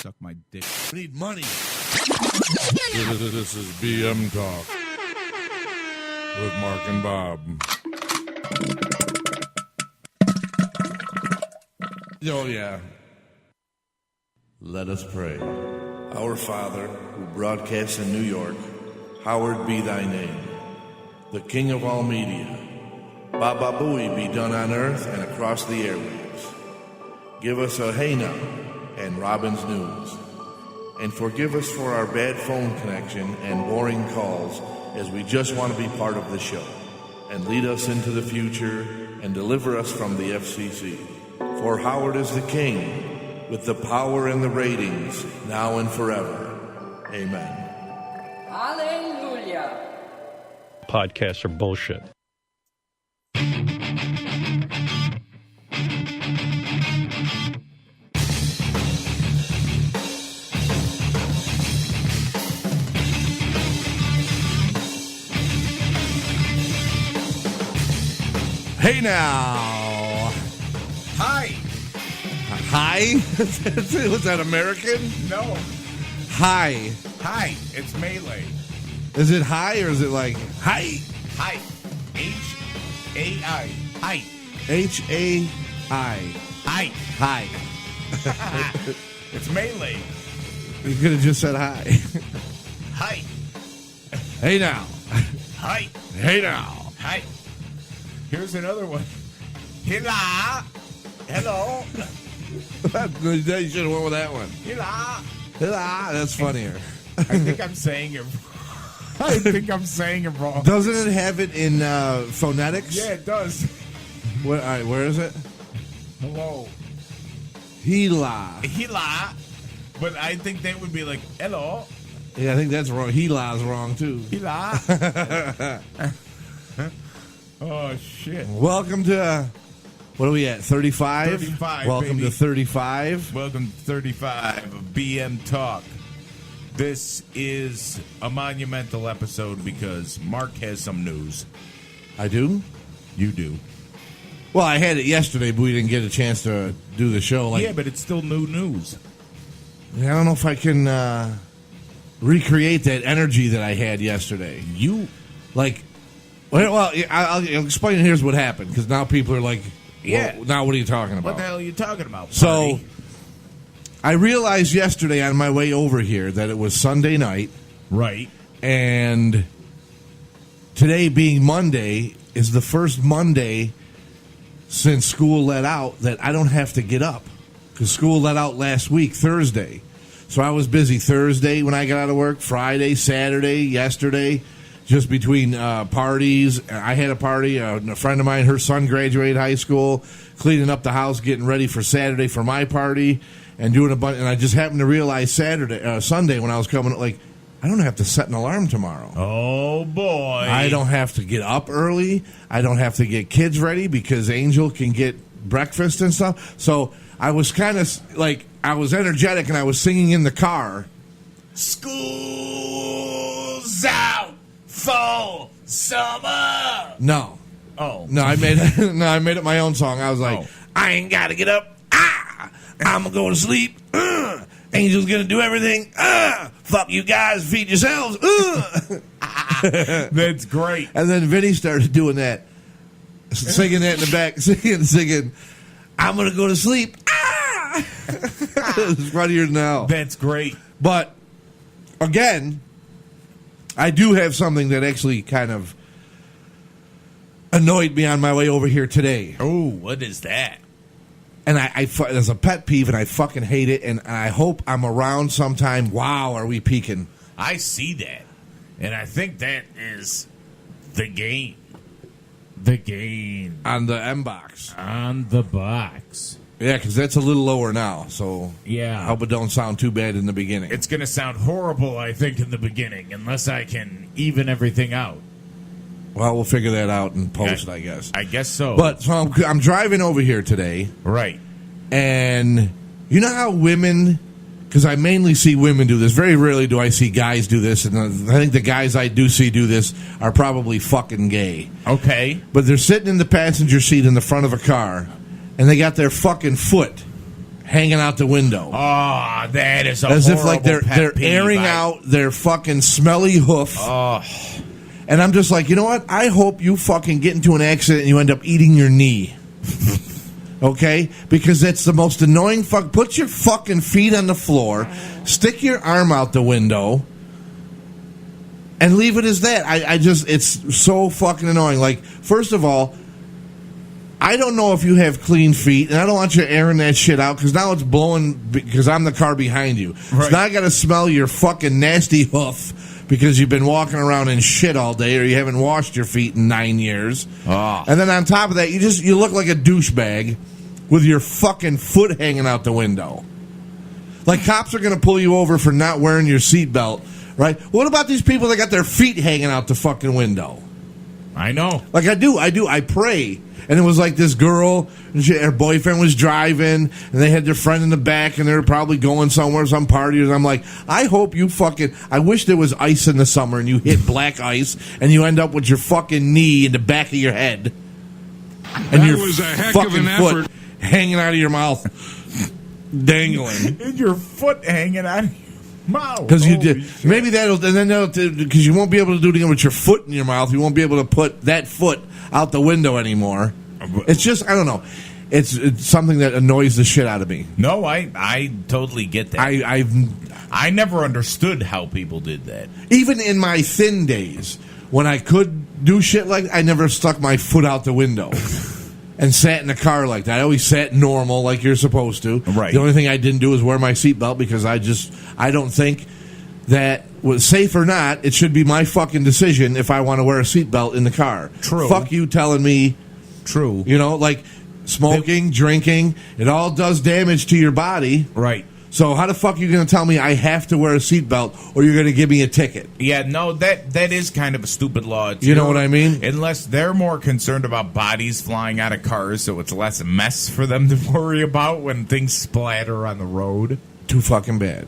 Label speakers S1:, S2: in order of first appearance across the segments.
S1: suck my dick.
S2: I need money.
S3: This is BM Talk with Marc and Bob.
S2: Oh, yeah. Let us pray. Our Father, who broadcasts in New York, hallowed be thy name. The King of all media. Baba Booey be done on earth and across the airwaves. Give us a hey now and Robin's News. And forgive us for our bad phone connection and boring calls, as we just want to be part of the show. And lead us into the future and deliver us from the FCC. For Howard is the king, with the power and the ratings, now and forever. Amen.
S4: Hallelujah.
S5: Podcasts are bullshit.
S2: Hey now.
S1: Hi.
S2: Hi? Was that American?
S1: No.
S2: Hi.
S1: Hi. It's Melee.
S2: Is it hi or is it like hi?
S1: Hi. H-A-I. Hi.
S2: H-A-I.
S1: Hi.
S2: Hi.
S1: It's Melee.
S2: You could have just said hi.
S1: Hi.
S2: Hey now.
S1: Hi.
S2: Hey now.
S1: Hi. Here's another one. Hila. Hello.
S2: You should have went with that one.
S1: Hila.
S2: That's funnier.
S1: I think I'm saying it. Wrong.
S2: Doesn't it have it in phonetics?
S1: Yeah, it does.
S2: All right, where is it?
S1: Hello.
S2: Hila.
S1: Hila. But I think that would be like, hello.
S2: Yeah, I think that's wrong. Hila's wrong, too.
S1: Hila. Oh, shit.
S2: Welcome to, what are we at, 35?
S1: 35,
S2: Welcome
S1: baby.
S2: to 35.
S1: Welcome to 35 of BM Talk. This is a monumental episode because Mark has some news.
S2: I do?
S1: You do.
S2: Well, I had it yesterday, but we didn't get a chance to do the show.
S1: Yeah, but it's still new news.
S2: I don't know if I can recreate that energy that I had yesterday. I'll explain. Here's what happened, because now people are like,
S1: Yeah.
S2: well, now what are you talking about?
S1: What the hell are you talking about?
S2: So,
S1: Party?
S2: I realized yesterday on my way over here that it was Sunday night,
S1: Right.
S2: and today being Monday is the first Monday since school let out that I don't have to get up, because school let out last week, Thursday. So I was busy Thursday when I got out of work, Friday, Saturday, yesterday, just between parties. I had a party. A friend of mine, her son graduated high school, cleaning up the house, getting ready for Saturday for my party, and doing a bunch. And I just happened to realize Sunday when I was coming, like, I don't have to set an alarm tomorrow.
S1: Oh, boy.
S2: I don't have to get up early. I don't have to get kids ready because Angel can get breakfast and stuff. So I was kind of like, I was energetic and I was singing in the car.
S1: School's out for summer.
S2: No.
S1: Oh.
S2: No, I made it my own song. I was like, I ain't got to get up. I'm going to go to sleep. Angel's going to do everything. Fuck you guys. Feed yourselves.
S1: That's great.
S2: And then Vinny started doing that. Singing that in the back. Singing, I'm going to go to sleep. It's funnier now.
S1: That's great.
S2: But, again, I do have something that actually kind of annoyed me on my way over here today.
S1: Oh, what is that?
S2: And there's a pet peeve, and I fucking hate it, and I hope I'm around sometime. Wow, are we peaking?
S1: I see that. And I think that is the game. The game.
S2: On the M box.
S1: On the box.
S2: Yeah, because that's a little lower now, so
S1: Yeah.
S2: I hope it don't sound too bad in the beginning.
S1: It's going to sound horrible, I think, in the beginning, unless I can even everything out.
S2: Well, we'll figure that out in post, I guess.
S1: I guess so.
S2: But so I'm driving over here today.
S1: Right.
S2: And you know how women, because I mainly see women do this. Very rarely do I see guys do this. And I think the guys I do see do this are probably fucking gay.
S1: Okay.
S2: But they're sitting in the passenger seat in the front of a car, and they got their fucking foot hanging out the window.
S1: Oh, that is
S2: as if like
S1: horrible
S2: they're
S1: pet peeve.
S2: airing out their fucking smelly hoof.
S1: Oh,
S2: And I'm just like, you know what? I hope you fucking get into an accident and you end up eating your knee. Okay? Because that's the most annoying fuck. Put your fucking feet on the floor, stick your arm out the window, and leave it as that. I just, it's so fucking annoying. Like, first of all, I don't know if you have clean feet, and I don't want you airing that shit out because now it's blowing because I'm the car behind you.
S1: Right.
S2: So now I got to smell your fucking nasty hoof because you've been walking around in shit all day or you haven't washed your feet in 9 years.
S1: Oh.
S2: And then on top of that, you look like a douchebag with your fucking foot hanging out the window. Like cops are going to pull you over for not wearing your seatbelt, right? What about these people that got their feet hanging out the fucking window?
S1: I know.
S2: Like I do. I pray. And it was like this girl, and her boyfriend was driving, and they had their friend in the back, and they were probably going somewhere, some party. And I'm like, I hope you fucking, I wish there was ice in the summer, and you hit black ice, and you end up with your fucking knee in the back of your head. And
S3: That
S2: your
S3: was a heck
S2: fucking
S3: of an
S2: foot
S3: effort.
S2: hanging out of your mouth, dangling.
S1: And your foot hanging out of your mouth.
S2: Because you
S1: Holy
S2: did.
S1: shit.
S2: Maybe that'll, and then because you won't be able to do it again with your foot in your mouth. You won't be able to put that foot out the window anymore. It's just, I don't know. It's something that annoys the shit out of me.
S1: No, I totally get that. I never understood how people did that.
S2: Even in my thin days, when I could do shit like that, I never stuck my foot out the window and sat in the car like that. I always sat normal like you're supposed to.
S1: Right.
S2: The only thing I didn't do is wear my seatbelt because I don't think that, safe or not, it should be my fucking decision if I want to wear a seatbelt in the car.
S1: True.
S2: Fuck you telling me,
S1: True.
S2: you know, like smoking, drinking, it all does damage to your body.
S1: Right.
S2: So how the fuck are you going to tell me I have to wear a seatbelt or you're going to give me a ticket?
S1: Yeah, no, that is kind of a stupid law.
S2: You know what I mean?
S1: Unless they're more concerned about bodies flying out of cars, so it's less a mess for them to worry about when things splatter on the road.
S2: Too fucking bad.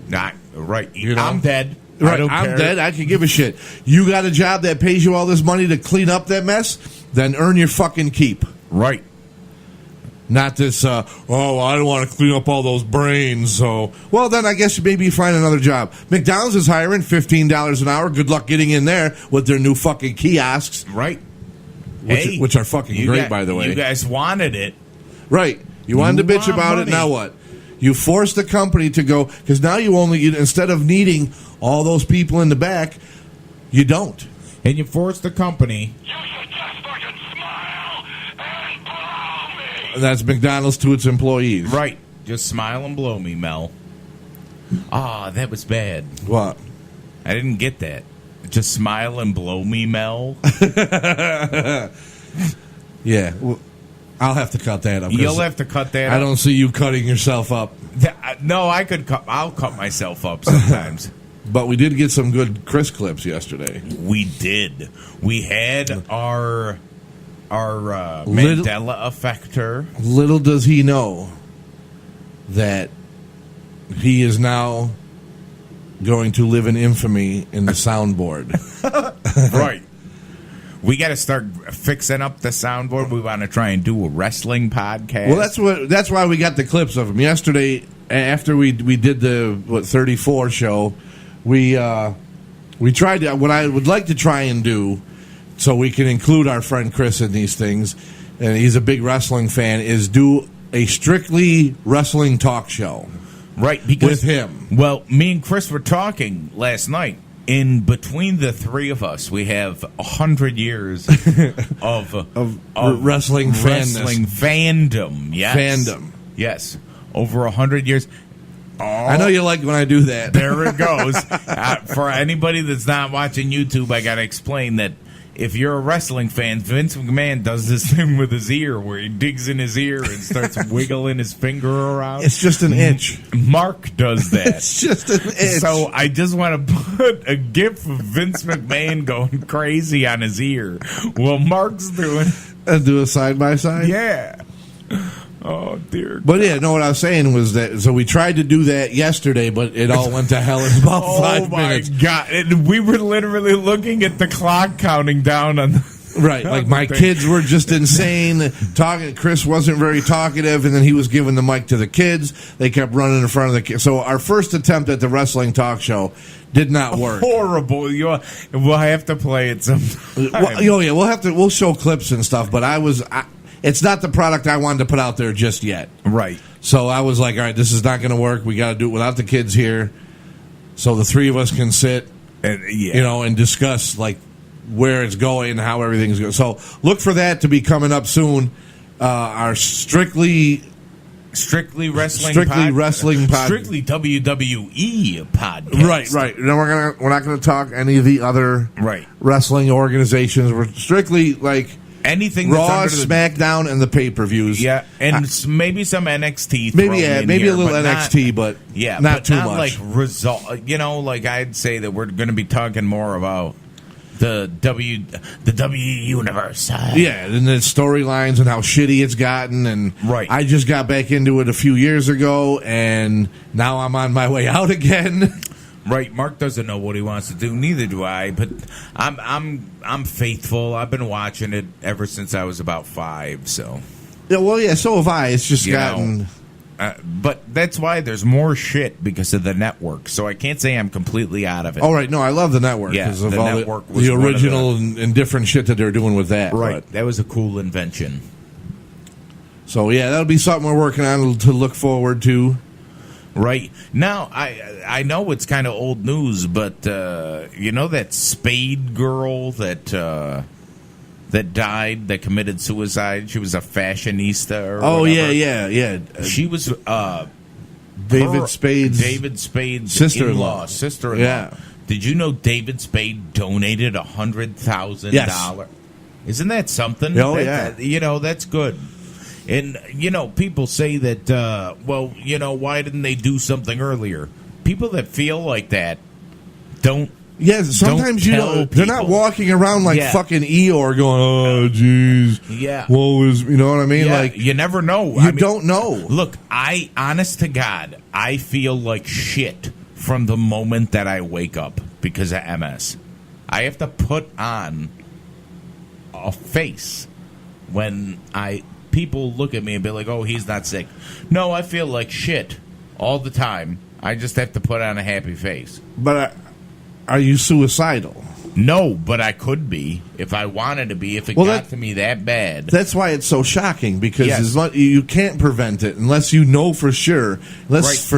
S1: Right.
S2: You know?
S1: I'm dead.
S2: Right,
S1: I don't
S2: I'm
S1: care.
S2: dead. I can give a shit. You got a job that pays you all this money to clean up that mess? Then earn your fucking keep.
S1: Right.
S2: Not this, I don't want to clean up all those brains, so... Well, then I guess maybe you find another job. McDonald's is hiring $15 an hour. Good luck getting in there with their new fucking kiosks.
S1: Right.
S2: Which are fucking great, by the way.
S1: You guys wanted it.
S2: Right. You wanted to bitch
S1: want
S2: about
S1: money.
S2: it, now what? You forced the company to go... Because now instead of needing all those people in the back, you don't.
S1: And you forced the company.
S4: You should just fucking smile and blow me!
S2: And that's McDonald's to its employees.
S1: Right. Just smile and blow me, Mel. Ah, that was bad.
S2: What?
S1: I didn't get that. Just smile and blow me, Mel.
S2: Yeah. Well, I'll have to cut that up. 'cause
S1: You'll have to cut that
S2: I
S1: up.
S2: don't see you cutting yourself up.
S1: No, I'll cut myself up sometimes.
S2: But we did get some good Chris clips yesterday.
S1: We did. We had our
S2: Little-
S1: Mandela effector.
S2: Little does he know that he is now going to live in infamy in the soundboard.
S1: Right. We got to start fixing up the soundboard. We want to try and do a wrestling podcast.
S2: Well, that's why we got the clips of him yesterday. After we did the 34 show, we tried to, what I would like to try and do, so we can include our friend Chris in these things, and he's a big wrestling fan, is do a strictly wrestling talk show.
S1: Right, because
S2: With him.
S1: Well, me and Chris were talking last night. In between the three of us, we have 100 years of
S2: wrestling
S1: fandom. Yes,
S2: Fandom.
S1: Yes, over 100 years. Oh,
S2: I know you like when I do that.
S1: there it goes. For anybody that's not watching YouTube, I got to explain that if you're a wrestling fan, Vince McMahon does this thing with his ear where he digs in his ear and starts wiggling his finger around.
S2: It's just an itch.
S1: Mark does that.
S2: It's just an itch.
S1: So I just want to put a gif of Vince McMahon going crazy on his ear while Mark's doing.
S2: And do a side by side.
S1: Yeah. Oh dear.
S2: But yeah, no. What I was saying was that so we tried to do that yesterday, but it all went to hell in about 5 minutes.
S1: Oh my god! And we were literally looking at the clock counting down on
S2: Right, like my kids were just insane. Talking, Chris wasn't very talkative, and then he was giving the mic to the kids. They kept running in front of the kids. So our first attempt at the wrestling talk show did not work.
S1: Horrible. We'll have to play it sometime.
S2: Well, yeah, we'll show clips and stuff. But it's not the product I wanted to put out there just yet.
S1: Right.
S2: So I was like, all right, this is not going to work. We got to do it without the kids here, so the three of us can sit, and discuss like where it's going and how everything's going. So look for that to be coming up soon. Our strictly
S1: wrestling
S2: podcast.
S1: Strictly WWE podcast.
S2: Right. No, we're not gonna talk any of the other wrestling organizations. We're strictly like
S1: anything
S2: Raw,
S1: that's
S2: SmackDown, and the pay-per-views.
S1: Yeah, and maybe some NXT.
S2: Maybe a little NXT, but not too much.
S1: Like I'd say that we're going to be talking more about the W universe.
S2: Yeah, and the storylines and how shitty it's gotten. And I just got back into it a few years ago, and now I'm on my way out again.
S1: Right, Mark doesn't know what he wants to do. Neither do I. But I'm faithful. I've been watching it ever since I was about 5. So
S2: so have I. It's just gotten.
S1: But that's why there's more shit because of the network. So I can't say I'm completely out of it.
S2: All right, no, I love the network because of all the original and different shit that they're doing with that.
S1: Right, that was a cool invention.
S2: So that'll be something we're working on to look forward to.
S1: Right. Now, I know it's kind of old news, but that Spade girl that died, that committed suicide? She was a fashionista or whatever.
S2: yeah.
S1: She was
S2: David Spade's
S1: sister-in-law.
S2: Yeah.
S1: Did you know David Spade donated $100,000?
S2: Yes.
S1: Isn't that something?
S2: Oh, yeah.
S1: That's good. And, people say that, why didn't they do something earlier? People that feel like that don't.
S2: Yeah, sometimes they're not walking around like fucking Eeyore going, oh, jeez.
S1: Yeah.
S2: You know what I mean?
S1: Yeah,
S2: like
S1: you never know.
S2: You don't know.
S1: Look, honest to God, I feel like shit from the moment that I wake up because of MS. I have to put on a face when people look at me and be like, oh, he's not sick. No, I feel like shit all the time. I just have to put on a happy face.
S2: But are you suicidal?
S1: No, but I could be if I wanted to be, if it got to me that bad.
S2: That's why it's so shocking, because you can't prevent it unless you know for sure. Unless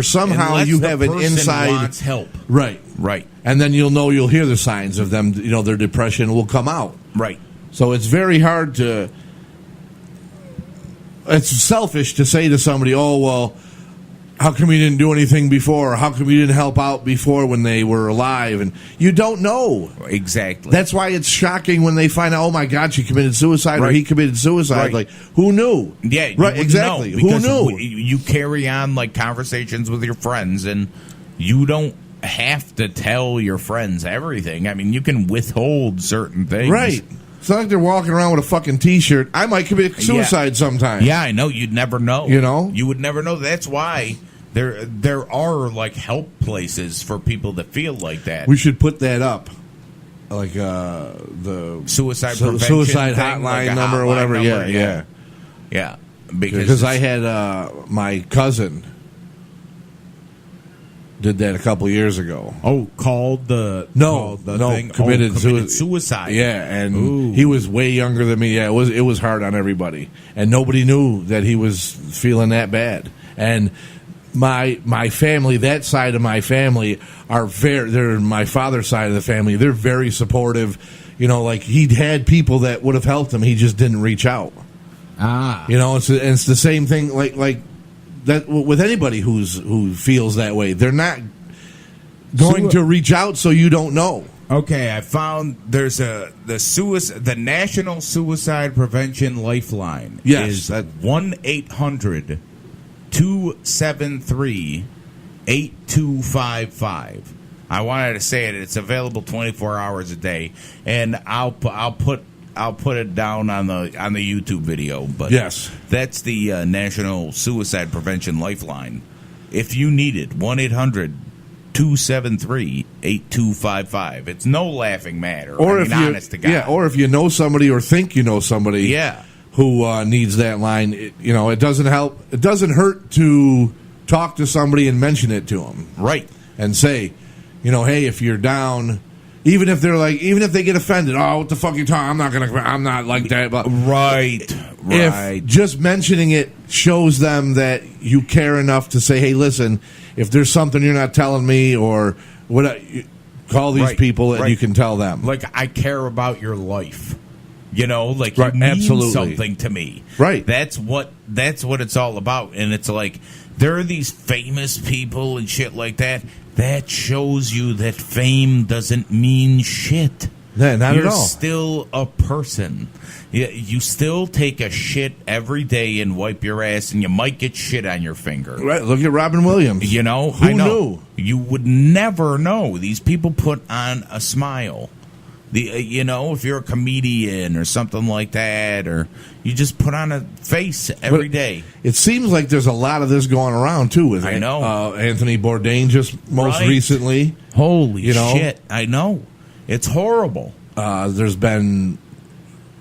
S2: you have an inside
S1: wants help.
S2: Right. And then you'll hear the signs of them, their depression will come out.
S1: Right.
S2: So it's very hard to. It's selfish to say to somebody, oh, well, how come you didn't do anything before? Or how come you didn't help out before when they were alive? And you don't know.
S1: Exactly.
S2: That's why it's shocking when they find out, oh, my God, she committed suicide or he committed suicide.
S1: Right.
S2: Like, who knew?
S1: Yeah,
S2: right, exactly. Who knew?
S1: You carry on like conversations with your friends, and you don't have to tell your friends everything. I mean, you can withhold certain things.
S2: Right. It's not like they're walking around with a fucking T-shirt. I might commit suicide sometime.
S1: Yeah, I know. You'd never know. You would never know. That's why there are like help places for people that feel like that.
S2: We should put that up, like the
S1: suicide
S2: hotline
S1: like
S2: number or whatever.
S1: Yeah.
S2: Because I had my cousin did that a couple years ago.
S1: Oh, committed suicide.
S2: Yeah, and he was way younger than me. Yeah, it was hard on everybody, and nobody knew that he was feeling that bad. And my family, that side of my family, they're my father's side of the family. They're very supportive. Like he'd had people that would have helped him. He just didn't reach out. It's the same thing. Like that with anybody who feels that way. They're not going to reach out, so you don't know.
S1: Okay, I found there's the National Suicide Prevention Lifeline.
S2: Yes,
S1: is 1-800-273-8255. I wanted to say it. It's available 24 hours a day, and I'll put it down on the YouTube video. But
S2: yes,
S1: that's the National Suicide Prevention Lifeline. If you need it, 1-800 800-273-8255. It's no laughing matter.
S2: Or
S1: I mean, honest to God.
S2: or if you know somebody or think you know somebody, who needs that line, it doesn't help. It doesn't hurt to talk to somebody and mention it to them,
S1: right?
S2: And say, hey, if you're down, even if they get offended, oh, what the fuck you talking? I'm not like that. But
S1: right.
S2: If just mentioning it shows them that you care enough to say, hey, listen, if there's something you're not telling me or what, call these people and you can tell them.
S1: Like, I care about your life. You mean
S2: absolutely.
S1: something to me.
S2: Right.
S1: That's what it's all about. And it's like, there are these famous people and shit like that. That shows you that fame doesn't mean shit.
S2: Yeah, not
S1: You're
S2: at all.
S1: still a person. You still take a shit every day and wipe your ass, and you might get shit on your finger.
S2: Right. Look at Robin Williams.
S1: Who
S2: I know.
S1: knew? You would never know. These people put on a smile. If you're a comedian or something like that, or you just put on a face every day.
S2: It seems like there's a lot of this going around too. With
S1: I know
S2: Anthony Bourdain just most recently.
S1: Holy shit! I know it's horrible.
S2: There's been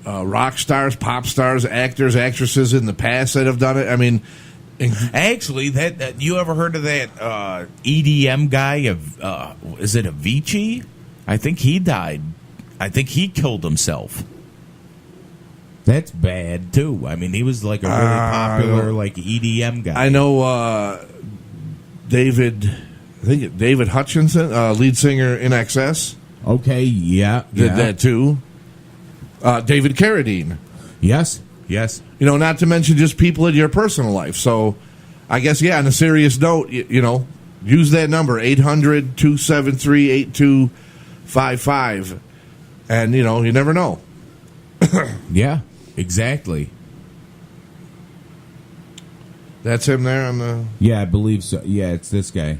S2: rock stars, pop stars, actors, actresses in the past that have done it. I mean,
S1: actually, that you ever heard of that EDM guy? Is it Avicii? I think he died. I think he killed himself. That's bad too. I mean, he was like a really popular EDM guy.
S2: I know David Hutchinson, lead singer in XS.
S1: Okay,
S2: did that too. David Carradine.
S1: Yes.
S2: Not to mention just people in your personal life. So, I guess on a serious note, use that number 800-273-8255. And, you never know.
S1: Yeah, exactly.
S2: That's him there on the...
S1: Yeah, I believe so. Yeah, it's this guy.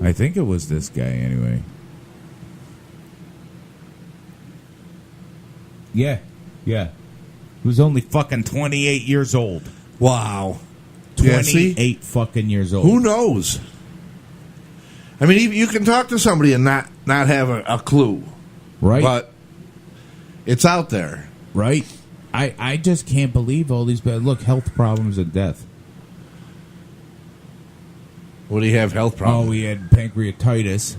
S1: I think it was this guy, anyway. Yeah. He was only fucking 28 years old.
S2: Wow.
S1: 28 fucking years old.
S2: Who knows? I mean, you can talk to somebody and not have a clue.
S1: Right.
S2: But it's out there.
S1: Right. I just can't believe all these... Look, health problems and death.
S2: What do you have, health problems?
S1: Oh, he had pancreatitis.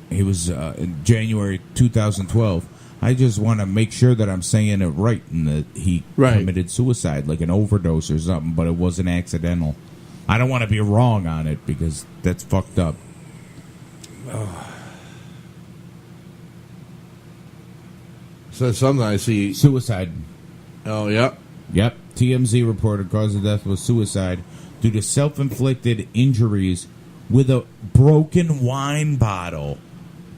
S1: He was in January 2012. I just want to make sure that I'm saying it right and that he committed suicide, like an overdose or something, but it wasn't accidental. I don't want to be wrong on it because that's fucked up.
S2: So something I see.
S1: Suicide.
S2: Oh, yep.
S1: Yep. TMZ reported cause of death was suicide due to self-inflicted injuries with a broken wine bottle.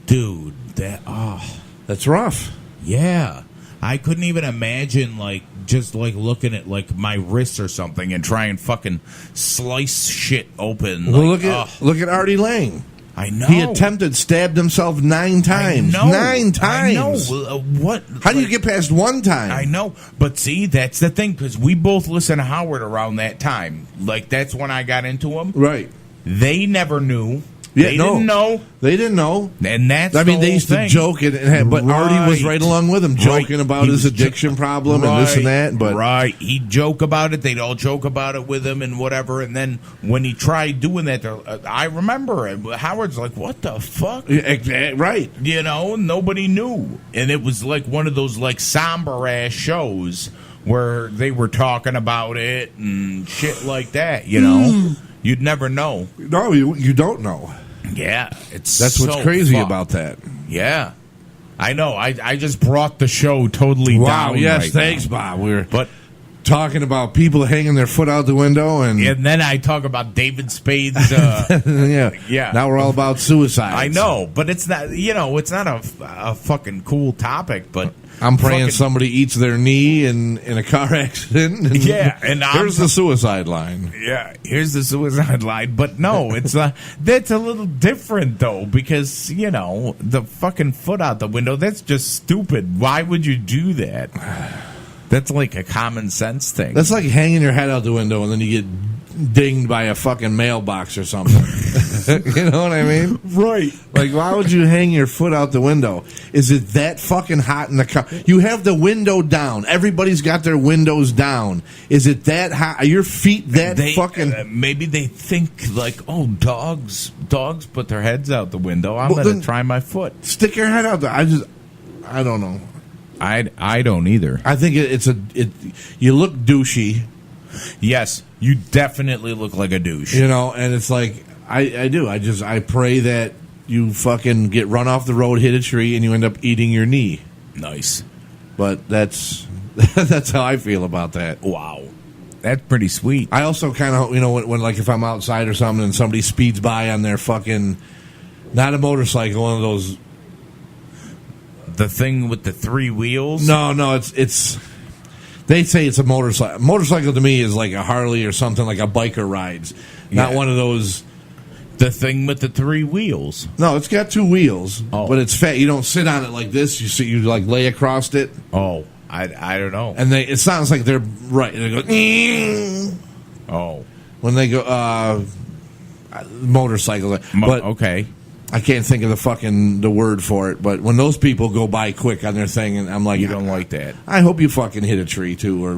S1: Dude,
S2: that's rough.
S1: Yeah. I couldn't even imagine, just looking at, my wrists or something and try and fucking slice shit open.
S2: Well, look at Artie Lang.
S1: I know.
S2: He stabbed himself 9 times.
S1: I know.
S2: 9 times.
S1: I know. What?
S2: How do you get past 1 time?
S1: I know. But see, that's the thing, because we both listened to Howard around that time. That's when I got into him.
S2: Right.
S1: They never knew.
S2: Yeah,
S1: they didn't know.
S2: They didn't know.
S1: And that's
S2: they used to joke, but Artie was right along with him, joking about his addiction problem and this and that. But
S1: he'd joke about it. They'd all joke about it with him and whatever. And then when he tried doing that, I remember it. Howard's like, "What the fuck?"
S2: Right.
S1: Nobody knew, and it was like one of those somber ass shows where they were talking about it and shit like that. You'd never know.
S2: No, you don't know.
S1: Yeah,
S2: that's what's crazy about that.
S1: Yeah, I know. I just brought the show totally down.
S2: Wow. Yes,
S1: right
S2: thanks,
S1: now.
S2: Bob. We're talking about people hanging their foot out the window, and
S1: then I talk about David Spade's.
S2: Yeah. Now we're all about suicide.
S1: I know, but it's not. It's not a fucking cool topic. But
S2: I'm praying somebody eats their knee in a car accident. And
S1: and
S2: here's the suicide line.
S1: Yeah, here's the suicide line. But no, it's that's a little different though, because the fucking foot out the window. That's just stupid. Why would you do that? That's like a common sense thing.
S2: That's like hanging your head out the window and then you get dinged by a fucking mailbox or something. You know what I mean?
S1: right.
S2: Like, why would you hang your foot out the window? Is it that fucking hot in the car? You have the window down. Everybody's got their windows down. Is it that hot? Are your feet that fucking...
S1: maybe they think like, oh, dogs put their heads out the window. I'm
S2: Well,
S1: going to
S2: then
S1: try my foot.
S2: Stick your head out there. I don't know.
S1: I don't either.
S2: I think you look douchey.
S1: Yes, you definitely look like a douche.
S2: You know, and it's like, I do. I pray that you fucking get run off the road, hit a tree, and you end up eating your knee.
S1: Nice.
S2: But that's how I feel about that.
S1: Wow. That's pretty sweet.
S2: I also kind of, when like if I'm outside or something and somebody speeds by on their fucking, not a motorcycle, one of those.
S1: The thing with the 3 wheels?
S2: No, it's. They say it's a motorcycle. Motorcycle to me is like a Harley or something, like a biker rides. Not one of those.
S1: The thing with the 3 wheels.
S2: No, it's got 2 wheels,
S1: Oh.
S2: but it's fat. You don't sit on it like this. You like lay across it.
S1: Oh, I don't know.
S2: And it sounds like they're right. They go.
S1: Oh,
S2: When they go motorcycle, but
S1: okay.
S2: I can't think of the word for it. But when those people go by quick on their thing, and I'm like,
S1: You don't like that.
S2: I hope you fucking hit a tree too, or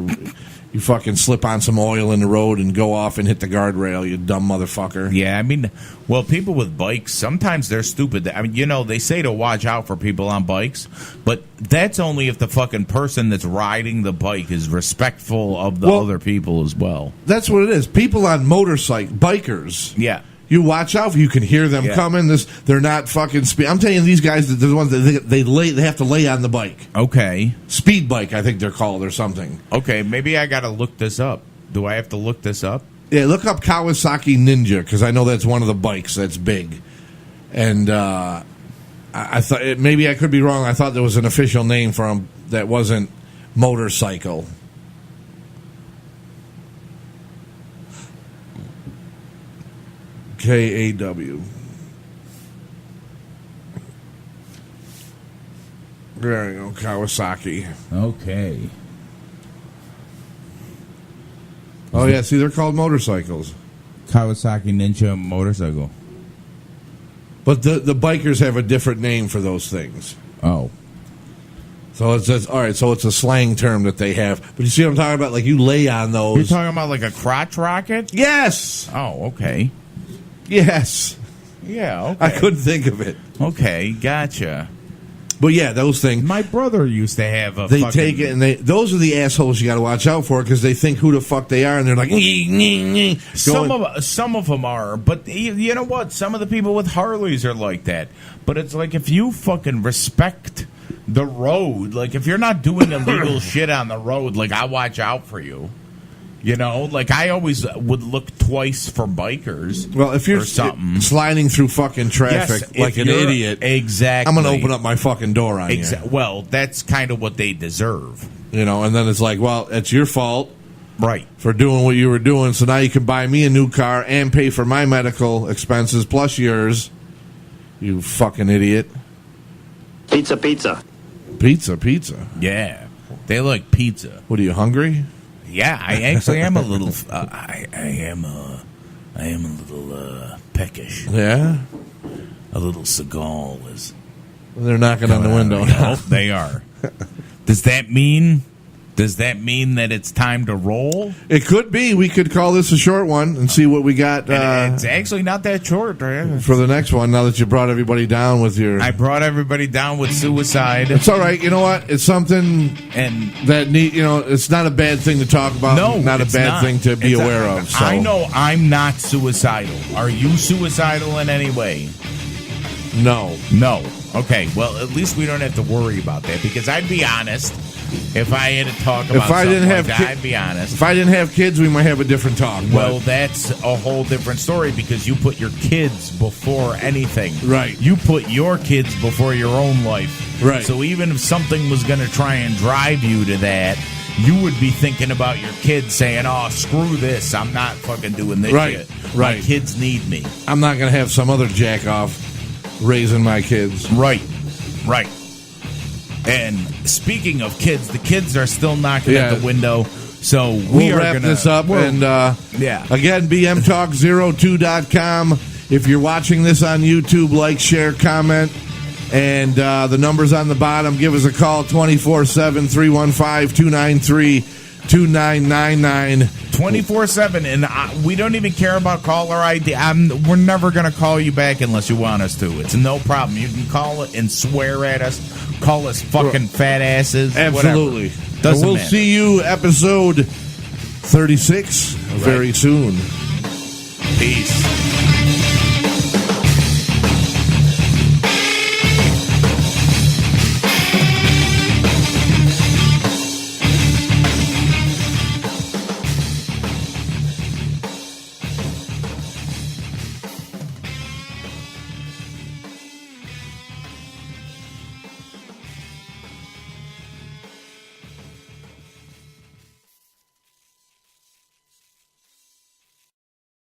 S2: you fucking slip on some oil in the road and go off and hit the guardrail, you dumb motherfucker.
S1: Yeah, I mean, well, people with bikes, sometimes they're stupid. I mean, they say to watch out for people on bikes, but that's only if the fucking person that's riding the bike is respectful of the other people as well.
S2: That's what it is. People on bikers.
S1: Yeah.
S2: You watch out. You can hear them coming. They're not fucking speed. I'm telling you, these guys, they're the ones that they have to lay on the bike.
S1: Okay.
S2: Speed bike, I think they're called, or something.
S1: Okay, maybe I got to look this up. Do I have to look this up?
S2: Yeah, look up Kawasaki Ninja, because I know that's one of the bikes that's big. And I thought maybe I could be wrong. I thought there was an official name for them that wasn't motorcycle. KAW. There you go, Kawasaki.
S1: Okay.
S2: Oh, yeah, see, they're called motorcycles.
S1: Kawasaki Ninja motorcycle.
S2: But the bikers have a different name for those things.
S1: Oh.
S2: So it says, all right, so it's a slang term that they have. But you see what I'm talking about? Like, you lay on those.
S1: You're talking about like a crotch rocket?
S2: Yes!
S1: Oh, okay.
S2: Yes.
S1: Yeah, okay.
S2: I couldn't think of it.
S1: Okay, gotcha.
S2: But yeah, those things.
S1: My brother used to have a
S2: They
S1: fucking...
S2: take it, and those are the assholes you got to watch out for, because they think who the fuck they are, and they're like,
S1: Some of them are, but you know what? Some of the people with Harleys are like that. But it's like, if you fucking respect the road, like if you're not doing illegal shit on the road, like I watch out for you. You know, like I always would look twice for bikers.
S2: Well, if you're
S1: something
S2: sliding through fucking traffic like an idiot,
S1: exactly,
S2: I'm going to open up my fucking door on you.
S1: Well, that's kind of what they deserve.
S2: You know, and then it's like, well, it's your fault.
S1: Right.
S2: For doing what you were doing, so now you can buy me a new car and pay for my medical expenses plus yours. You fucking idiot.
S6: Pizza, pizza.
S2: Pizza.
S1: Yeah. They like pizza.
S2: What, are you hungry?
S1: Yeah, I actually am a little. I am a little peckish.
S2: Yeah,
S1: a little Seagal is.
S2: They're knocking on the window now.
S1: They are. Does that mean that it's time to roll?
S2: It could be. We could call this a short one and see what we got.
S1: It's actually not that short, right?
S2: For the next one. Now that you brought everybody down with your,
S1: I brought everybody down with suicide.
S2: It's all right. You know what? It's something
S1: and
S2: that it's not a bad thing to talk about.
S1: No,
S2: not a bad thing to be aware of. So.
S1: I know I'm not suicidal. Are you suicidal in any way?
S2: No.
S1: Okay. Well, at least we don't have to worry about that, because I'd be honest. If I had to talk about I'd be honest.
S2: If I didn't have kids, we might have a different talk.
S1: Well, that's a whole different story, because you put your kids before anything.
S2: Right.
S1: You put your kids before your own life.
S2: Right.
S1: So even if something was going to try and drive you to that, you would be thinking about your kids saying, oh, screw this. I'm not fucking doing this shit.
S2: Right.
S1: My kids need me.
S2: I'm not going to have some other jack off raising my kids.
S1: Right. And speaking of kids, the kids are still knocking
S2: Yeah.
S1: at the window. So
S2: We'll wrap this up. And
S1: yeah.
S2: again, bmtalk02.com. If you're watching this on YouTube, like, share, comment. And the number's on the bottom. Give us a call, 24/7, 315-293-2999.
S1: 24/7, and we don't even care about caller ID. We're never going to call you back unless you want us to. It's no problem. You can call it and swear at us, call us fucking fat asses.
S2: Absolutely.
S1: Whatever. Doesn't
S2: we'll
S1: matter.
S2: see you episode 36 very soon.
S1: Peace.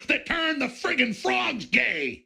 S4: That turned the friggin' frogs gay.